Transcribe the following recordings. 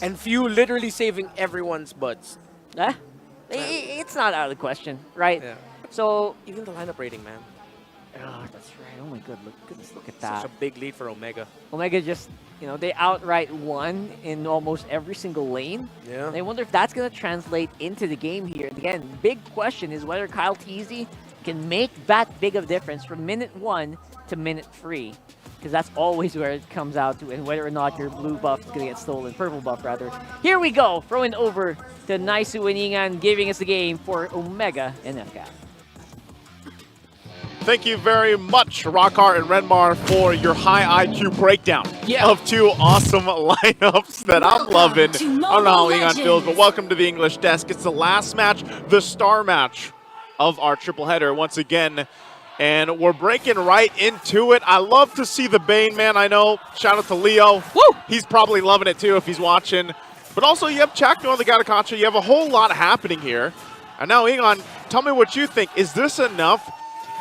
And few literally saving everyone's butts. Eh? It's not out of the question, right? Yeah. So, Even the lineup rating, man. oh, that's right. Oh my goodness, look at Such that. a big lead for Omega. Omega just, they outright won in almost every single lane. Yeah. And I wonder if that's going to translate into the game here. And again, big question is whether Kyle Teasy can make that big of a difference from minute 1 to minute 3. Because that's always where it comes out to, and whether or not your blue buff is going to get stolen, purple buff rather. Here we go, throwing over to Naisu Iningan, giving us the game for Omega and FCAP. Thank you very much, Rockhart and Renmar, for your high IQ breakdown of two awesome lineups that I'm loving. I don't know how Egon feels, but welcome to the English desk. It's the last match, the star match of our triple header once again. And we're breaking right into it. I love to see the Bane, man. I know. Shout out to Leo. Woo! He's probably loving it, too, if he's watching. But also, you have Chakno and the Gatakacha. You have a whole lot happening here. And now, Egon, tell me what you think. Is this enough?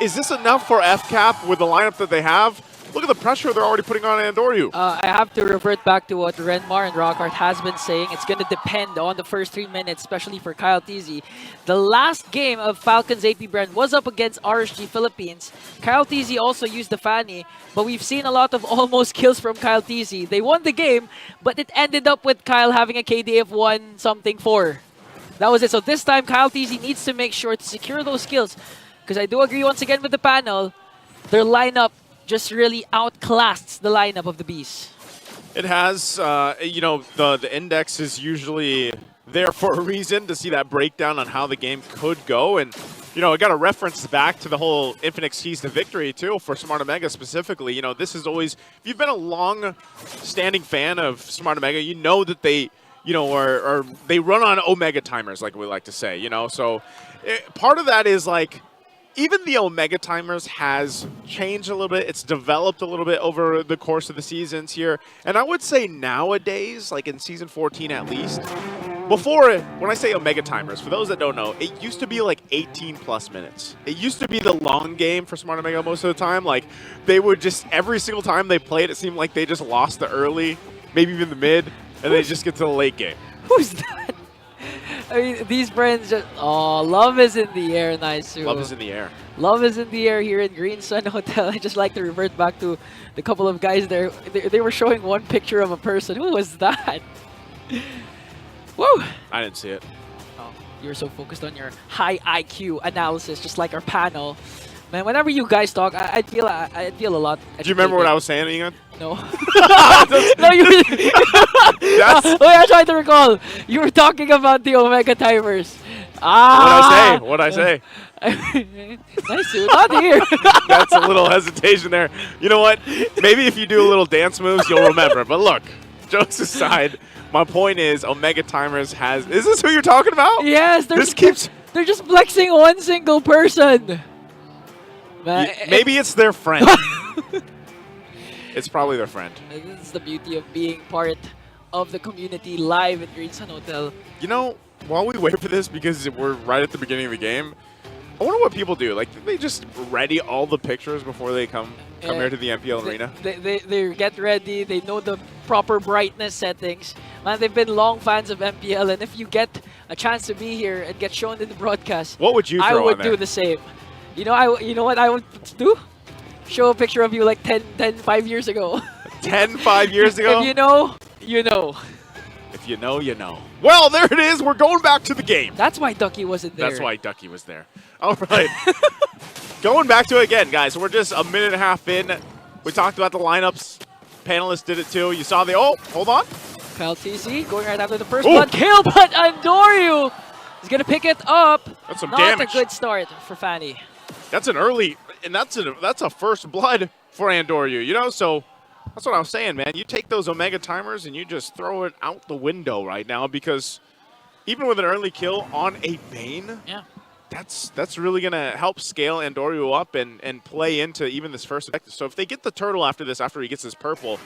Is this enough for FCAP with the lineup that they have? Look at the pressure they're already putting on Andoryu. I have to revert back to what Renmar and Rockhart has been saying. It's going to depend on the first 3 minutes, especially for Kyle Teasy. The last game of Falcons AP Bren was up against RSG Philippines. Kyle Teasy also used the Fanny, but we've seen a lot of almost kills from Kyle Teasy. They won the game, but it ended up with Kyle having a KD of 1-something-4. That was it. So this time, Kyle Teasy needs to make sure to secure those kills. Because I do agree once again with the panel, their lineup just really outclassed the lineup of the Bees. It has, the index is usually there for a reason to see that breakdown on how the game could go. And, I got to reference back to the whole infinite keys to victory, too, for Smart Omega specifically. This is always, if you've been a long-standing fan of Smart Omega, you know that they, or they run on Omega timers, like we like to say, So part of that is, like, even the Omega timers has changed a little bit. It's developed a little bit over the course of the seasons here. And I would say nowadays, like in Season 14 at least, before, when I say Omega timers, for those that don't know, it used to be like 18-plus minutes. It used to be the long game for Smart Omega most of the time. Like, they would just, every single time they played, it seemed like they just lost the early, maybe even the mid, and they just get to the late game. Who's that? I mean, these friends just, love is in the air, Naisu. Love is in the air. Love is in the air here in Green Sun Hotel. I just like to revert back to the couple of guys there. They were showing one picture of a person. Who was that? Woo! I didn't see it. Oh, you're so focused on your high IQ analysis, just like our panel. Man, whenever you guys talk, I feel a lot. Do you remember what I was saying, Ian? No. No, you were. Yes. Wait, I tried to recall. You were talking about the Omega timers. What'd I say? Nice, dude. Not here. That's a little hesitation there. You know what? Maybe if you do a little dance moves, you'll remember. But look, jokes aside, my point is Omega timers has. Is this who you're talking about? Yes. They're just flexing one single person. Maybe it's their friend. It's probably their friend. This is the beauty of being part of the community live at Green Sun Hotel. While we wait for this, because we're right at the beginning of the game, I wonder what people do. Like, do they just ready all the pictures before they come here to the MPL arena? They get ready. They know the proper brightness settings. Man, they've been long fans of MPL, and if you get a chance to be here and get shown in the broadcast, what would you throw I would on there? do the same. You know what I would do? Show a picture of you like 5 years ago. 5 years ago? If you know, you know. If you know, you know. Well, there it is. We're going back to the game. That's why Ducky wasn't there. That's why Ducky was there. All right. Going back to it again, guys. We're just a minute and a half in. We talked about the lineups. Panelists did it too. You saw hold on. Kyle TC going right after the first blood kill, but Andoryu is going to pick it up. That's some Not damage. a good start for Fanny. That's an early, and that's a first blood for Andoryu, so that's what I was saying, man. You take those Omega timers and you just throw it out the window right now, because even with an early kill on a Bane, that's really going to help scale Andoryu up and play into even this first objective. So if they get the turtle after he gets his purple,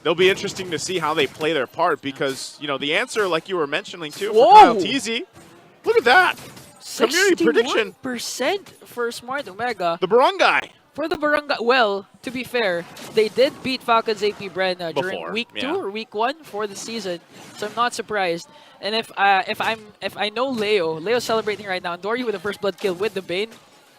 it'll be interesting to see how they play their part, because, the answer, like you were mentioning too, for Kyle Teasy, look at that. Community prediction. 61% for Smart Omega. The Barangay. for the Barangay, well, to be fair, they did beat Falcons AP Bren during Before, week 2 yeah. or week 1 for the season, so I'm not surprised. And if I know Leo's celebrating right now, and Dory with the first blood kill with the Bane,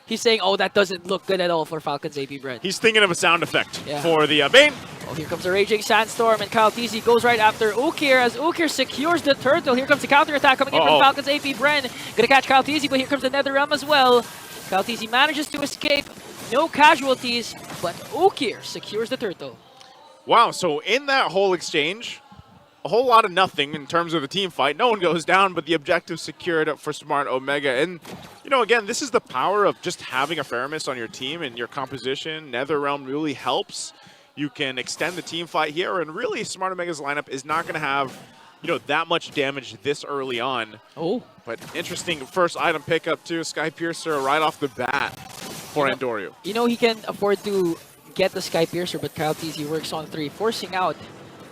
he's saying, "Oh, that doesn't look good at all for Falcons AP Bren." He's thinking of a sound effect Yeah. for the Bane. Oh, here comes a Raging Sandstorm, and Kyle TZ goes right after Ukir as Ukir secures the turtle. Here comes the counter attack coming in from Falcons AP Bren. Gonna catch Kyle TZ, but here comes the Nether Realm as well. Kyle TZ manages to escape. No casualties, but Ukir secures the turtle. Wow, so in that whole exchange, a whole lot of nothing in terms of the team fight. No one goes down, but the objective secured for Smart Omega. And, you know, again, this is the power of just having a Faramis on your team and your composition. Netherrealm really helps. You can extend the team fight here, and really Smart Omega's lineup is not going to have, you know, that much damage this early on. Oh. But interesting first item pickup too. Sky Piercer right off the bat for Andoryu. You know, he can afford to get the Sky Piercer, but Kyle TZ works on 3, forcing out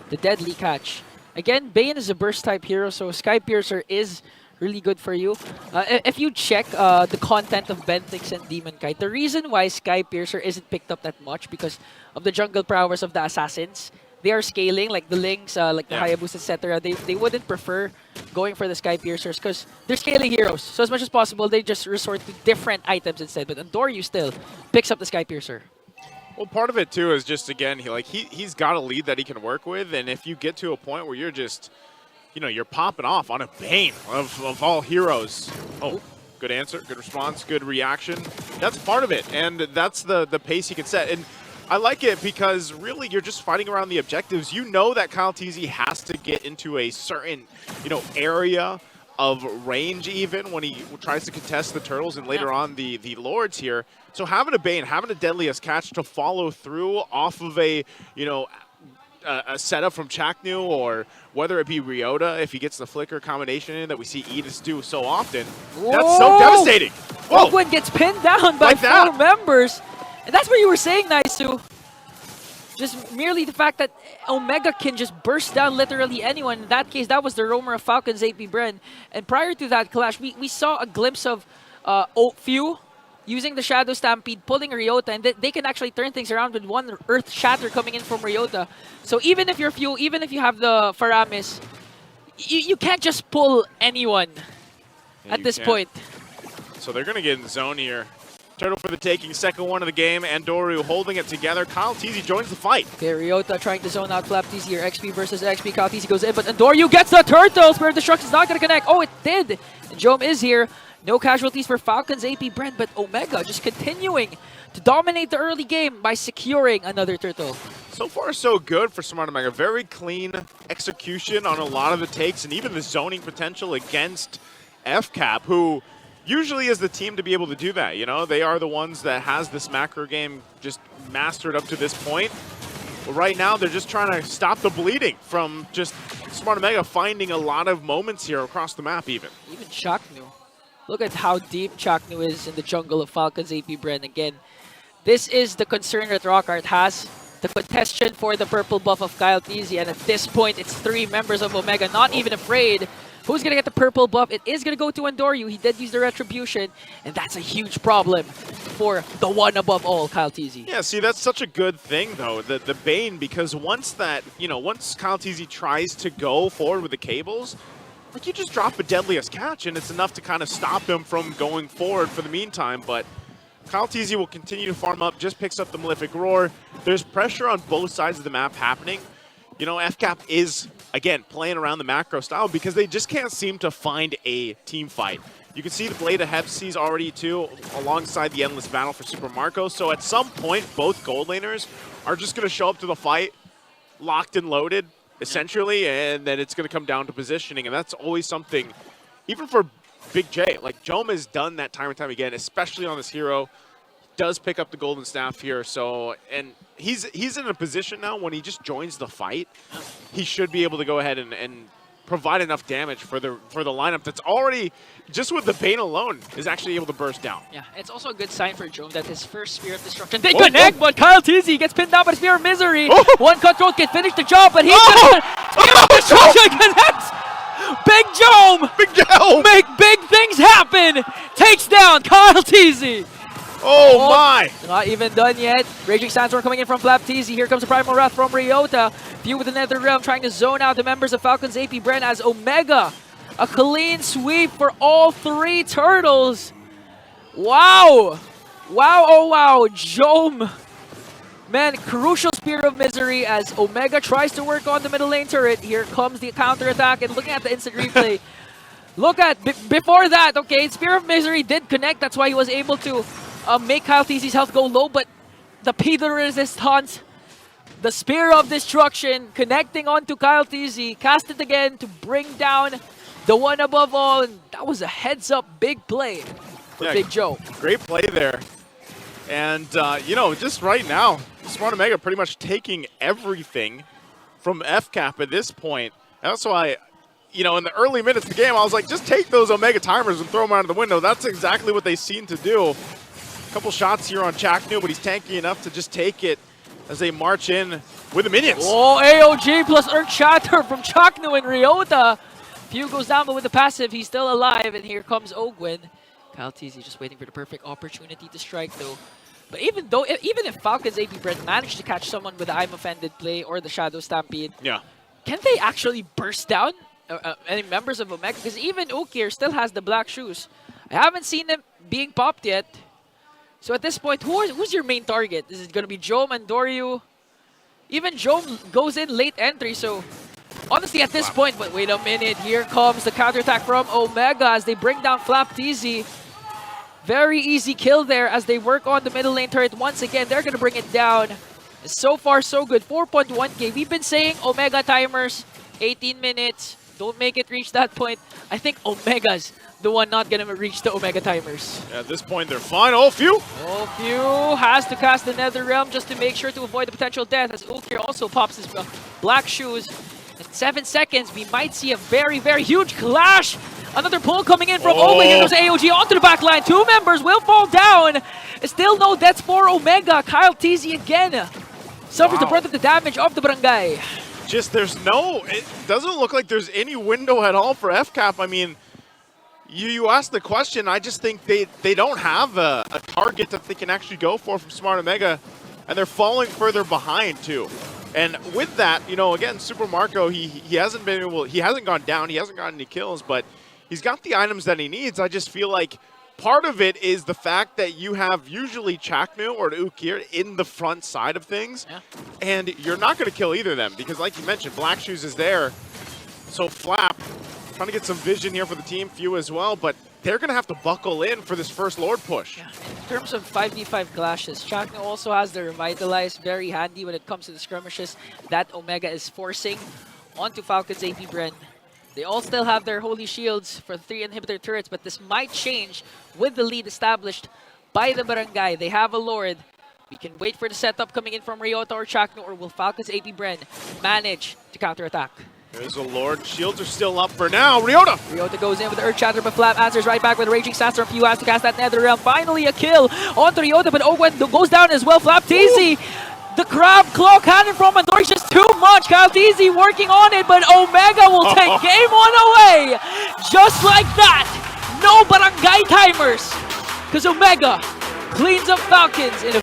the deadly catch. Again, Bane is a burst-type hero, so Sky Piercer is really good for you. If you check the content of Bentix and Demon Kite, the reason why Sky Piercer isn't picked up that much because of the jungle prowess of the assassins. They are scaling, like the Lynx, like the Hayabus, etc. They wouldn't prefer going for the Sky Piercers because they're scaling heroes. So as much as possible, they just resort to different items instead. But Andoryu still picks up the Sky Piercer. Well, part of it too is just, again, he's got a lead that he can work with, and if you get to a point where you're just, you know, you're popping off on a Bane of all heroes. Oh, good answer, good response, good reaction. That's part of it, and that's the pace he can set. And I like it because really you're just fighting around the objectives. You know that Kyle TZ has to get into a certain, you know, area of range even when he tries to contest the turtles and later on the lords here. So having a Bane, having a Deadliest Catch to follow through off of a, you know, a setup from Chaknu, or whether it be Ryota if he gets the flicker combination in that we see Edis do so often. Whoa! That's so devastating. Whoa! Ogwen gets pinned down by Like that. 4 members. And that's what you were saying, Naisu. Just merely the fact that Omega can just burst down literally anyone. In that case, that was the roamer of Falcons AP Bren. And prior to that clash, we saw a glimpse of Few using the Shadow Stampede, pulling Ryota, and they can actually turn things around with one Earth Shatter coming in from Ryota. So even if you're Few, even if you have the Faramis, you can't just pull anyone at this point. So they're going to get in the zone here. Turtle for the taking, second one of the game. Andoryu holding it together. Kyle TZ joins the fight. Okay, Ryota trying to zone out Flap TZ here. XP versus XP. Kyle TZ goes in, but Andoryu gets the turtle. Spirit Destruction is not going to connect. Oh, it did. And Jome is here. No casualties for Falcons AP Bren, but Omega just continuing to dominate the early game by securing another turtle. So far, so good for Smart Omega. Very clean execution on a lot of the takes, and even the zoning potential against FCAP, who usually is the team to be able to do that. You know, they are the ones that has this macro game just mastered up to this point. But right now, they're just trying to stop the bleeding from just Smart Omega finding a lot of moments here across the map even. Even Chaknu. Look at how deep Chaknu is in the jungle of Falcons AP Bren. Again, this is the concern that Rockart has. The contention for the purple buff of Kyle TZ, and at this point, it's 3 members of Omega, not even afraid. Who's going to get the purple buff? It is going to go to Andoryu. He did use the Retribution, and that's a huge problem for the one above all, Kyle TZ. Yeah, see, that's such a good thing, though, the Bane, because once that, you know, once Kyle TZ tries to go forward with the cables, like, you just drop a Deadliest Catch, and it's enough to kind of stop him from going forward for the meantime. But Kyle TZ will continue to farm up, just picks up the Malefic Roar. There's pressure on both sides of the map happening. You know, FCAP is, again, playing around the macro style because they just can't seem to find a team fight. You can see the Blade of Hepsi's already, too, alongside the Endless Battle for Super Marco. So at some point, both gold laners are just going to show up to the fight locked and loaded, essentially, and then it's going to come down to positioning. And that's always something, even for Big J. Like, Jome has done that time and time again, especially on this hero. Does pick up the golden staff here, so, and he's in a position now when he just joins the fight, he should be able to go ahead and provide enough damage for the lineup that's already, just with the Bane alone, is actually able to burst down. Yeah, it's also a good sign for Jome that his first Spear of Destruction did connect, but Kyle TZ gets pinned down by Spear of Misery. One control can finish the job, but he's Spear of Destruction connects! Big Jome! Big Jome! Make big things happen! Takes down Kyle TZ! Oh my! Not even done yet. Raging Sandstorm coming in from Flapteezy. Here comes the Primal Wrath from Ryota. Few with the Nether Realm trying to zone out the members of Falcons AP Bren as Omega. A clean sweep for all three turtles. Wow! Wow, oh wow. Jome. Man, crucial Spear of Misery as Omega tries to work on the middle lane turret. Here comes the counter attack, and looking at the instant replay. Look at, before that, okay, Spear of Misery did connect. That's why he was able to make Kyle TZ's health go low, but the P de Resistance, the Spear of Destruction, connecting onto Kyle TZ, cast it again to bring down the one above all, and that was a heads-up big play for Big Joe. Great play there. And, you know, just right now, Smart Omega pretty much taking everything from FCAP at this point. And that's why, you know, in the early minutes of the game, I was like, just take those Omega timers and throw them out of the window. That's exactly what they seem to do. A couple shots here on Chaknu, but he's tanky enough to just take it as they march in with the minions. Oh, AOG plus Earth Shatter from Chaknu and Ryota. Few goes down, but with the passive, he's still alive. And here comes Ogwin. Kyle TZ just waiting for the perfect opportunity to strike, though. But even if Falcons AP Bren managed to catch someone with the I'm Offended play or the Shadow Stampede, can they actually burst down any members of Omega? Because even Ukir still has the black shoes. I haven't seen them being popped yet. So at this point, who's your main target? Is it going to be Jome and Doryu? Even Jome goes in late entry, so honestly at this point, but wait a minute, here comes the counterattack from Omega as they bring down Flapteezy. Very easy kill there as they work on the middle lane turret. Once again, they're going to bring it down. So far, so good. 4.1k. We've been saying Omega timers, 18 minutes. Don't make it reach that point. I think Omega's the one not going to reach the Omega timers. At this point, they're fine. Oh, Few! Oh, Few has to cast the Nether Realm just to make sure to avoid the potential death as Ukir also pops his black shoes. In 7 seconds, we might see a very, very huge clash. Another pull coming in from Ogwin. Here goes AOG onto the back line. Two members will fall down. Still no deaths for Omega. Kyle TZ again suffers the brunt of the damage of the barangay. Just it doesn't look like there's any window at all for FCAP. I mean, you asked the question. I just think they don't have a target that they can actually go for from Smart Omega, and they're falling further behind too. And with that, you know, again, Super Marco, he hasn't gone down, he hasn't gotten any kills, but he's got the items that he needs. I just feel like part of it is the fact that you have usually Chaknu or Ukir in the front side of things, and you're not going to kill either of them because, like you mentioned, Black Shoes is there. So Flap, trying to get some vision here for the team, Few as well, but they're going to have to buckle in for this first Lord push. Yeah. In terms of 5v5 clashes, Chaknu also has the Revitalize, very handy when it comes to the skirmishes that Omega is forcing onto Falcons AP Bren. They all still have their Holy Shields for 3 inhibitor turrets, but this might change with the lead established by the Barangay. They have a Lord. We can wait for the setup coming in from Ryota or Chaknu, or will Falcons AP Bren manage to counterattack? There's a Lord. Shields are still up for now. Ryota! Ryota goes in with the Earth Shatter, but Flap answers right back with a Raging Sandstorm. Few has to cast that Nether Realm. Finally a kill onto Ryota, but Ogwen goes down as well. Flapteezy, the Crab Claw Cannon from Andor is just too much. Kyle TZ working on it, but Omega will take game 1 away. Just like that. No barangay timers. Because Omega cleans up Falcons in a